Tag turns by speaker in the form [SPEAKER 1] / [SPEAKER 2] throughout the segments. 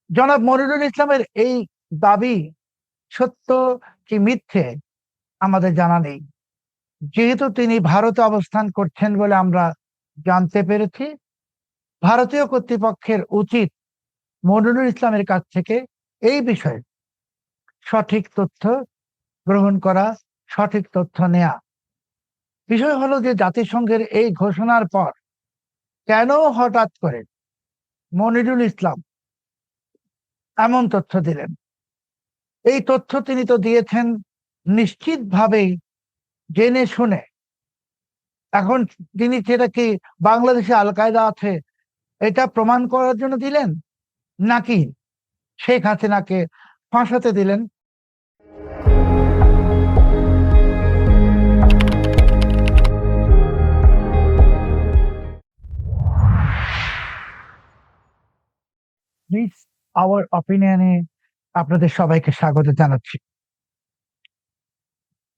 [SPEAKER 1] জনাব মনিরুল ইসলামের এই দাবি সত্য কি মিথ্যে আমাদের জানা নেই। যেহেতু তিনি ভারতে অবস্থান করছেন বলে আমরা জানতে পেরেছি, ভারতীয় কর্তৃপক্ষের উচিত মনিরুল ইসলামের কাছ থেকে এই বিষয়ে সঠিক তথ্য গ্রহণ করা, সঠিক তথ্য নেয়া। বিষয় হলো যে জাতিসংঘের এই ঘোষণার পর কেন হঠাৎ করে মনিরুল ইসলাম এমন তথ্য দিলেন। এই তথ্য তিনি তো দিয়েছেন নিশ্চিতভাবেই জেনে শুনে। এখন তিনি সেটা কি বাংলাদেশে আল কায়দা আছে এটা প্রমাণ করার জন্য দিলেন, নাকি শেখ হাসিনাকে ফাঁসাতে দিলেন? প্লিজ আওয়ার অপিনিয়নে আপনাদের সবাইকে স্বাগত জানাচ্ছি।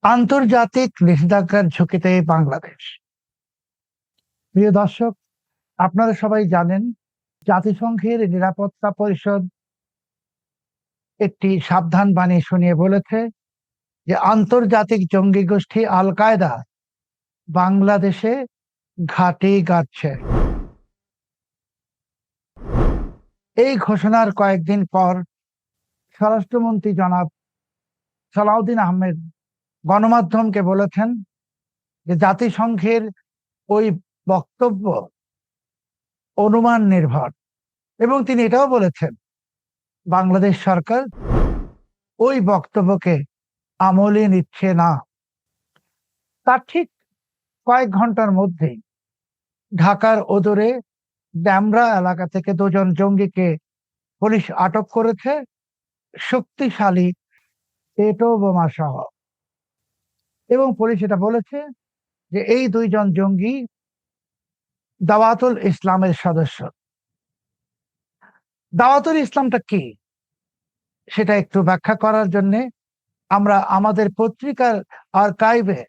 [SPEAKER 1] আন্তর্জাতিক নিষেধাজ্ঞার ঝুঁকিতে বাংলাদেশ। প্রিয় দর্শক, আপনারা সবাই জানেন জাতিসংঘের নিরাপত্তা পরিষদ একটি সাবধান বাণী শুনিয়ে বলেছে যে আন্তর্জাতিক জঙ্গি গোষ্ঠী আল কায়দা বাংলাদেশে ঘাঁটি গাড়ছে। এই ঘোষণার কয়েকদিন পর স্বরাষ্ট্রমন্ত্রী জনাব সালাউদ্দিন আহমেদ গণমাধ্যমকে বলেছেন যে জাতিসংঘের ওই বক্তব্য অনুমান নির্ভর, এবং তিনি এটাও বলেছেন বাংলাদেশ সরকার ওই বক্তব্যকে আমলে নিচ্ছে না। তার ঠিক কয়েক ঘন্টার মধ্যেই ঢাকার অদূরে ড্যামরা এলাকা থেকে দুজন জঙ্গিকে পুলিশ আটক করেছে, শক্তিশালী পেটো বোমা সহ। এবং পুলিশ এটা বলেছে যে এই দুইজন জঙ্গি দাওয়াতুল ইসলামের সদস্য। দাওয়াতুল ইসলামটা কি সেটা একটু ব্যাখ্যা করার জন্য আমরা আমাদের পত্রিকার আর্কাইভে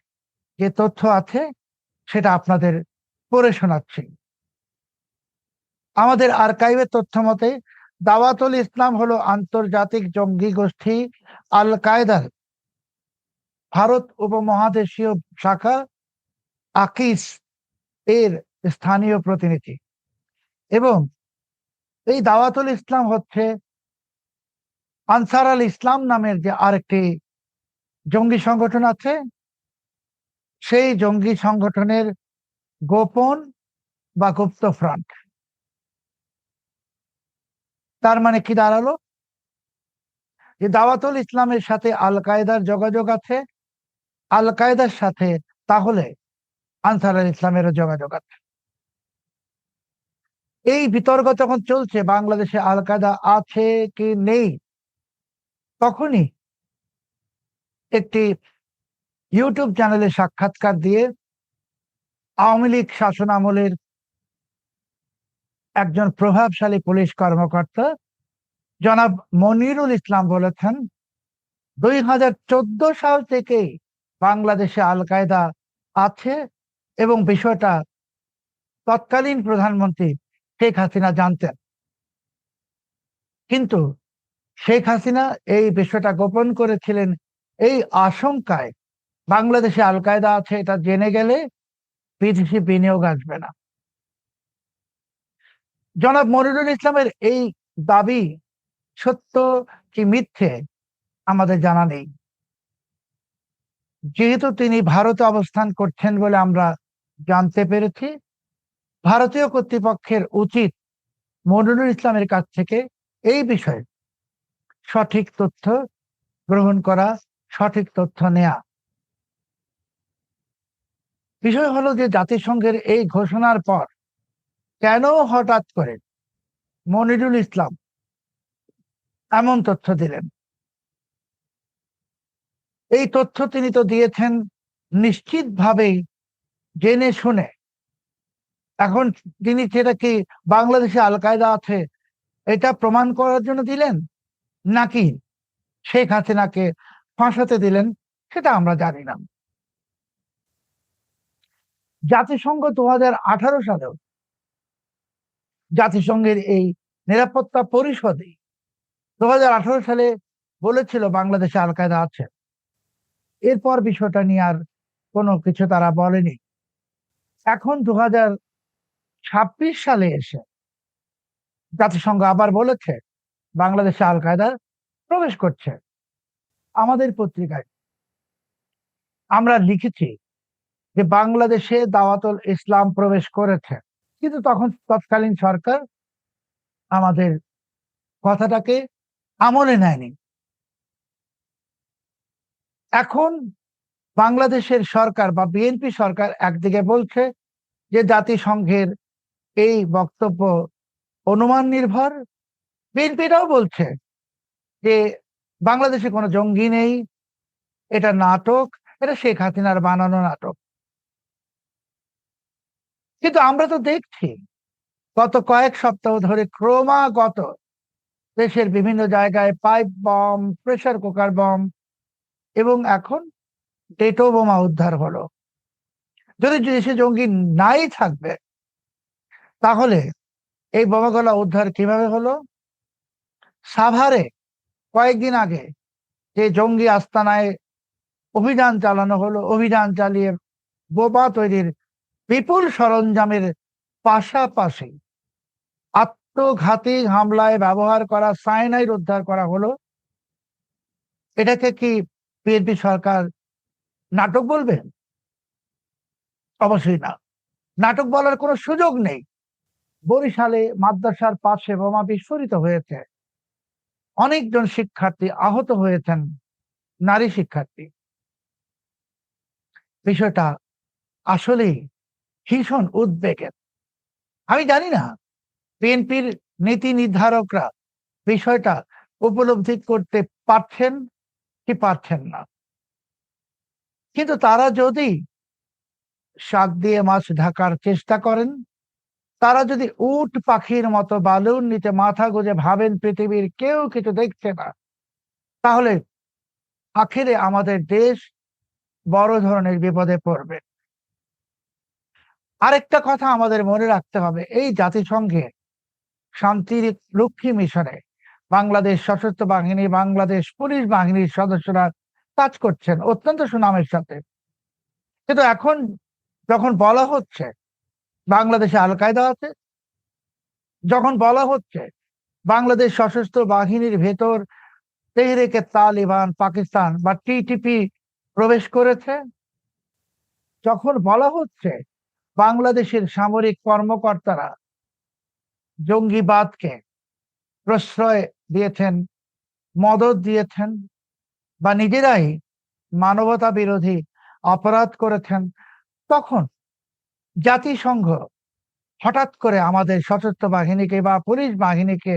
[SPEAKER 1] যে তথ্য আছে সেটা আপনাদের পড়ে শোনাচ্ছি। আমাদের আর্কাইভের তথ্য মতে দাওয়াতুল ইসলাম হলো আন্তর্জাতিক জঙ্গি গোষ্ঠী আল কায়দার ভারত উপমহাদেশীয় শাখা আকিস এর স্থানীয় প্রতিনিধি। এবং এই দাওয়াতুল ইসলাম হচ্ছে আনসার আল ইসলাম নামের যে আরেকটি জঙ্গি সংগঠন আছে, সেই জঙ্গি সংগঠনের গোপন বা গুপ্ত ফ্রন্ট। তার মানে কি দাঁড়ালো? যে দাওয়াতুল ইসলামের সাথে আল কায়দার যোগাযোগ আছে, আল কায়দার সাথে তাহলে আনসার আল ইসলামেরও যোগাযোগ আছে। এই বিতর্ক যখন চলছে বাংলাদেশে আল কায়দা আছে কি নেই, তখনই একটি ইউটিউব চ্যানেলে সাক্ষাৎকার দিয়ে আওয়ামী লীগ শাসন আমলের একজন প্রভাবশালী পুলিশ কর্মকর্তা জনাব মনিরুল ইসলাম বলেছেন 2014 সাল থেকেই বাংলাদেশে আল কায়দা আছে এবং বিষয়টা তৎকালীন প্রধানমন্ত্রী শেখ হাসিনা জানতেন। কিন্তু শেখ হাসিনা এই বিষয়টা গোপন করেছিলেন এই আশঙ্কায় বাংলাদেশে আল কায়দা আছে এটা জেনে গেলে বিদেশি বিনিয়োগ আসবে না। জনাব মনিরুল ইসলামের এই দাবি সত্য কি মিথ্যে আমাদের জানা নেই। যেহেতু তিনি ভারতে অবস্থান করছেন বলে আমরা জানতে পেরেছি, ভারতীয় কর্তৃপক্ষের উচিত মনিরুল ইসলামের কাছ থেকে এই বিষয়ে সঠিক তথ্য গ্রহণ করা, সঠিক তথ্য নেয়া। বিষয় হলো যে জাতিসংঘের এই ঘোষণার পর কেন হঠাৎ করে মনিরুল ইসলাম এমন তথ্য দিলেন। এই তথ্য তিনি তো দিয়েছেন নিশ্চিতভাবেই জেনে শুনে। এখন তিনি সেটা কি বাংলাদেশে আল কায়দা আছে এটা প্রমাণ করার জন্য দিলেন, নাকি শেখ হাসিনাকে ফাঁসাতে দিলেন, সেটা আমরা জানি না। জাতিসংঘ 2018 সালেও জাতিসংঘের এই নিরাপত্তা পরিষদে 2018 সালে বলেছিল বাংলাদেশে আল কায়দা আছে। এরপর বিষয়টা নিয়ে আর কোনো কিছু তারা বলেনি। এখন 2026 সালে এসে জাতিসংঘ আবার বলেছে বাংলাদেশে আল কায়দা প্রবেশ করছে। আমাদের পত্রিকায় আমরা লিখেছি যে বাংলাদেশে দাওয়াতুল ইসলাম প্রবেশ করেছে, কিন্তু তখন তৎকালীন সরকার আমাদের কথাটাকে আমলে নেয়নি। এখন বাংলাদেশের সরকার বা বিএনপি সরকার একদিকে বলছে যে জাতিসংঘের এই বক্তব্য অনুমান নির্ভর, বিএনপিটাও বলছে যে বাংলাদেশে কোনো জঙ্গি নেই, এটা নাটক, এটা শেখ হাসিনার বানানো নাটক। কিন্তু আমরা তো দেখছি গত কয়েক সপ্তাহ ধরে ক্রমাগত দেশের বিভিন্ন জায়গায় pipe bomb, pressure cooker bomb এবং এখন টেটো বোমা উদ্ধার হলো। যদি দেশে জঙ্গি নাই থাকবে তাহলে এই বোমাগুলো উদ্ধার কিভাবে হলো? সাভারে কয়েকদিন আগে যে জঙ্গি আস্তানায় অভিযান চালানো হলো, অভিযান চালিয়ে বোমা তৈরির বিপুল সরঞ্জামের পাশাপাশি আত্মঘাতী হামলায় ব্যবহার করা সায়ানাইড উদ্ধার করা হলো। এটাকে কি বিএনপি সরকার নাটক বলবে? অবশ্যই না, নাটক বলার কোনো সুযোগ নেই। বরিশালে মাদ্রাসার পাশে বোমা বিস্ফোরিত হয়েছে, অনেকজন শিক্ষার্থী আহত হয়েছেন, নারী শিক্ষার্থী। বিষয়টা আসলেই ভীষণ উদ্বেগের। আমি জানি না বিএনপির নীতি নির্ধারকরা বিষয়টা উপলব্ধি করতে পারছেন কি পারছেন না, কিন্তু তারা যদি শাক দিয়ে মাছ ঢাকার চেষ্টা করেন, তারা যদি উট পাখির মতো বালুর নিচে মাথা গুঁজে ভাবেন পৃথিবীর কেউ কিছু দেখছে না, তাহলে আখেরে আমাদের দেশ বড় ধরনের বিপদে পড়বে। আরেকটা কথা আমাদের মনে রাখতে হবে, এই জাতিসংঘে শান্তির রক্ষী মিশনে বাংলাদেশ সশস্ত্র বাহিনী, বাংলাদেশ পুলিশ বাহিনীর সদস্যরা কাজ করছেন অত্যন্ত সুনামের সাথে। কিন্তু এখন যখন বলা হচ্ছে বাংলাদেশে আল কায়দা আছে, যখন বলা হচ্ছে বাংলাদেশ সশস্ত্র বাহিনীর ভেতর তেহরিকে তালিবান পাকিস্তান বা টিটিপি প্রবেশ করেছে, যখন বলা হচ্ছে বাংলাদেশের সামরিক কর্মকর্তারা জঙ্গিবাদকে প্রশ্রয় দিয়েছেন, মদত দিয়েছেন বা নিজেরাই মানবতা বিরোধী অপরাধ করেছেন, তখন জাতিসংঘ হঠাৎ করে আমাদের সশস্ত্র বাহিনীকে বা পুলিশ বাহিনীকে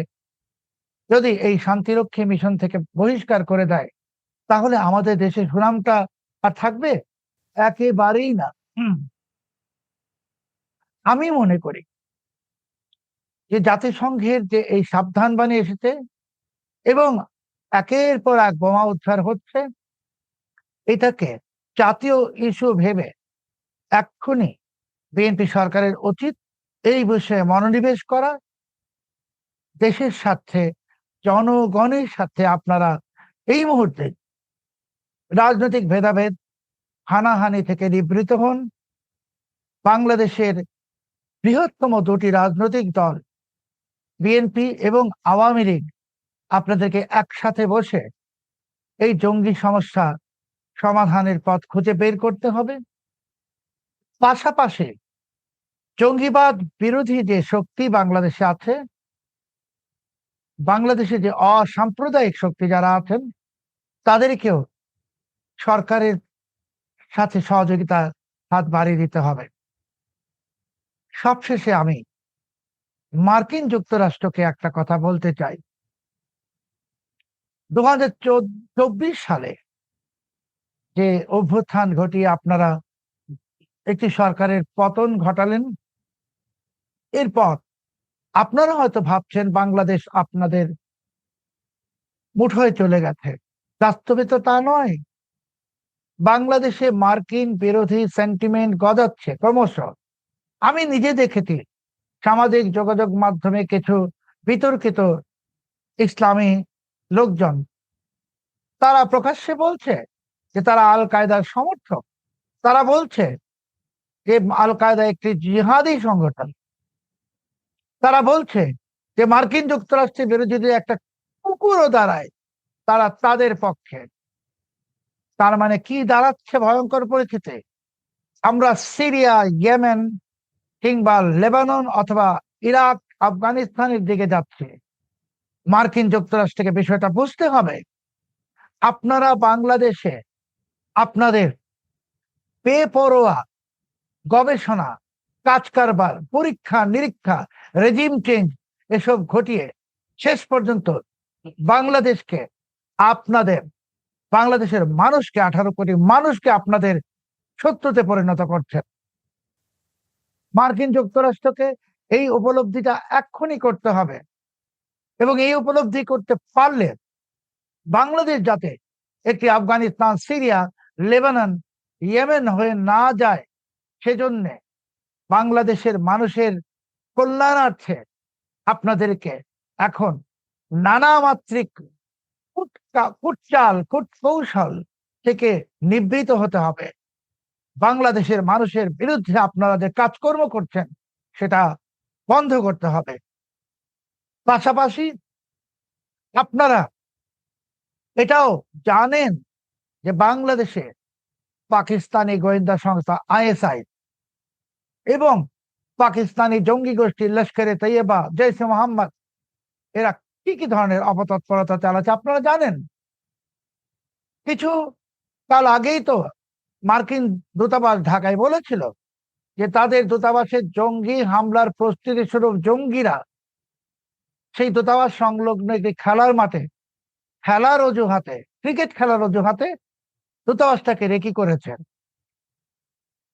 [SPEAKER 1] যদি এই শান্তিরক্ষী মিশন থেকে বহিষ্কার করে দেয়, তাহলে আমাদের দেশের সুনামটা আর থাকবে? একেবারেই না। আমি মনে করি যে জাতিসংঘের যে এই সাবধান বাণী এসেছে এবং একের পর এক বোমা উদ্ধার হচ্ছে, এটাকে জাতীয় ইস্যু ভেবে এক্ষুনি বিএনপি সরকারের উচিত এই বিষয়ে মনোনিবেশ করা। দেশের স্বার্থে, জনগণের স্বার্থে আপনারা এই মুহূর্তে রাজনৈতিক ভেদাভেদ, হানাহানি থেকে নিবৃত্ত হন। বাংলাদেশের বৃহত্তম দুটি রাজনৈতিক দল বিএনপি এবং আওয়ামী লীগ আপনাদেরকে একসাথে বসে এই জঙ্গি সমস্যা সমাধানের পথ খুঁজে বের করতে হবে। পাশাপাশি জঙ্গিবাদ বিরোধী যে শক্তি বাংলাদেশে আছে, বাংলাদেশে যে অসাম্প্রদায়িক শক্তি যারা আছেন, তাদেরকেও সরকারের সাথে সহযোগিতা হাত বাড়িয়ে দিতে হবে। সবশেষে আমি মার্কিন যুক্তরাষ্ট্রকে একটা কথা বলতে চাই। 2024 সালে যে অভ্যুত্থান ঘটিয়ে আপনারা একটি সরকারের পতন ঘটালেন, এরপর আপনারা হয়তো ভাবছেন বাংলাদেশ আপনাদের মুঠোয় চলে গেছে। বাস্তবে তো তা নয়। বাংলাদেশে মার্কিন বিরোধী সেন্টিমেন্ট গজাচ্ছে ক্রমশ। আমি নিজে দেখেছি সামাজিক যোগাযোগ মাধ্যমে কিছু বিতর্কিত ইসলামী লোকজন তারা প্রকাশ্যে বলছে যে তারা আল কায়দার সমর্থক। তারা বলছে যে আল কায়দা একটি জিহাদি সংগঠন। তারা বলছে যে মার্কিন যুক্তরাষ্ট্রের বিরুদ্ধে যদি একটা কুকুরও দাঁড়ায় তারা তাদের পক্ষে। তার মানে কি দাঁড়াচ্ছে ভয়ঙ্কর পরিস্থিতি? আমরা সিরিয়া, ইয়েমেন কিংবা লেবানন অথবা ইরাক, আফগানিস্তানের দিকে যাচ্ছি। মার্কিন যুক্তরাষ্ট্রকে বিষয়টা বুঝতে হবে। আপনারা বাংলাদেশে আপনাদের বেপরোয়া গবেষণা, কাজ কারবার, পরীক্ষা নিরীক্ষা, রেজিম চেঞ্জ এসব ঘটিয়ে শেষ পর্যন্ত বাংলাদেশকে আপনাদের বাংলাদেশের মানুষকে 18 কোটি মানুষকে আপনাদের শত্রুতে পরিণত করছেন। মার্কিন যুক্তরাষ্ট্রকে এই উপলব্ধিটা এক্ষুনি করতে হবে এবং এই উপলব্ধি করতে পারলে বাংলাদেশ যাতে একটি আফগানিস্তান, সিরিয়া, লেবানন, ইয়েমেন হয়ে না যায়, সেজন্য বাংলাদেশের মানুষের কল্যাণার্থে আপনাদেরকে এখন নানা মাত্রিক কুটচাল কূটকৌশল থেকে নিবৃত হতে হবে। বাংলাদেশের মানুষের বিরুদ্ধে আপনারা যে কাজকর্ম করছেন সেটা বন্ধ করতে হবে। পাশাপাশি আপনারা এটাও জানেন যে বাংলাদেশে পাকিস্তানি গোয়েন্দা সংস্থা আইএসআই এবং পাকিস্তানি জঙ্গি গোষ্ঠী লস্করে তৈয়বা, জৈশে মোহাম্মদ এরা কি কি ধরনের অপতৎপরতা চালাচ্ছে আপনারা জানেন। কিছু কাল আগেই তো মার্কিন দূতাবাস ঢাকায় বলেছিল যে তাদের দূতাবাসের জঙ্গি হামলার প্রস্তুতি স্বরূপ জঙ্গিরা সেই দূতাবাস সংলগ্ন একটি খেলার মাঠে খেলার অজুহাতে, ক্রিকেট খেলার অজুহাতে দূতাবাসটাকে রেকি করেছেন।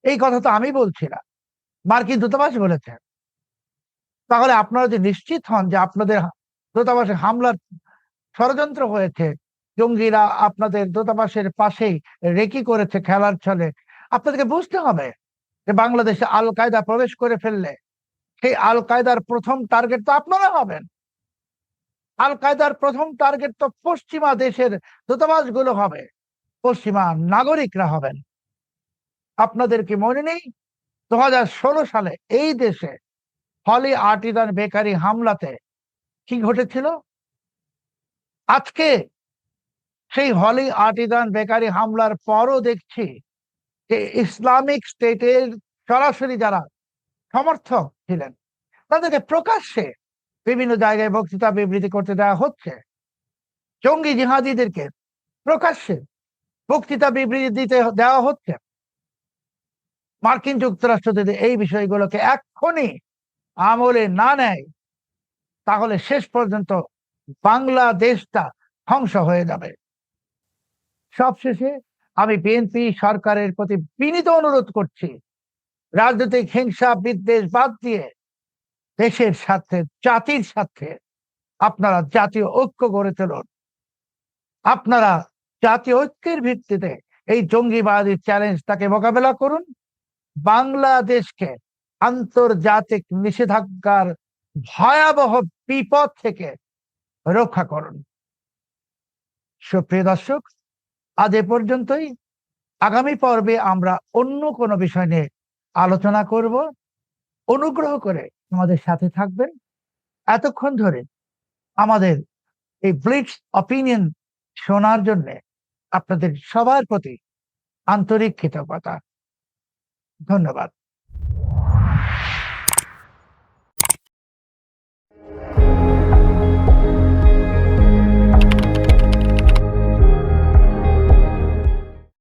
[SPEAKER 1] এই কথা তো আমি বলছি না, মার্কিন দূতাবাস বলেছেন। তাহলে আপনারা যদি নিশ্চিত হন যে আপনাদের দূতাবাসে হামলার ষড়যন্ত্র হয়েছে, জঙ্গিরা আপনাদের দূতাবাসের পাশেই রেকি করেছে খেলার ছলে, আপনাদেরকে বুঝতে হবে যে বাংলাদেশে আল কায়দা প্রবেশ করে ফেললে সেই আল কায়দার প্রথম টার্গেট তো আপনারা হবেন। আল কায়দার প্রথম টার্গেট তো পশ্চিমা দেশের দূতাবাসগুলো হবে, পশ্চিমা নাগরিকরা হবেন। আপনাদের কি মনে নেই 2016 সালে এই দেশে হলি আর্টিজান বেকারি হামলাতে কি ঘটেছিল? আজকে সেই হলি আর্টিজান বেকারি হামলার পরও দেখছি যে ইসলামিক স্টেটের সরাসরি যারা সমর্থক ছিলেন তাদেরকে প্রকাশ্যে বিভিন্ন জায়গায় বক্তৃতা বিবৃতি করতে দেওয়া হচ্ছে। জঙ্গি জিহাদিদেরকে প্রকাশ্যে বক্তৃতা বিবৃতি দিতে দেওয়া হচ্ছে। মার্কিন যুক্তরাষ্ট্র যদি এই বিষয়গুলোকে এক্ষুনি আমলে না নেয় তাহলে শেষ পর্যন্ত বাংলাদেশটা ধ্বংস হয়ে যাবে। সবশেষে আমি বিএনপি সরকারের প্রতি বিনীত অনুরোধ করছি, রাজনৈতিক হিংসা বিদ্বেষ বাদ দিয়ে দেশের স্বার্থে, জাতির স্বার্থে আপনারা জাতীয় ঐক্য গড়ে তুলুন। আপনারা জাতীয় ঐক্যের ভিত্তিতে এই জঙ্গিবাদী চ্যালেঞ্জটাকে মোকাবেলা করুন। বাংলাদেশকে আন্তর্জাতিক নিষেধাজ্ঞার ভয়াবহ বিপদ থেকে রক্ষা করুন। সুপ্রিয় দর্শক, আজ এ পর্যন্তই। আগামী পর্বে আমরা অন্য কোনো বিষয় নিয়ে আলোচনা করব। অনুগ্রহ করে আমাদের সাথে থাকবেন। এতক্ষণ ধরে আমাদের এই ব্লিটজ অপিনিয়ন শোনার জন্য আপনাদের সবার প্রতি আন্তরিক কৃতজ্ঞতা। ধন্যবাদ।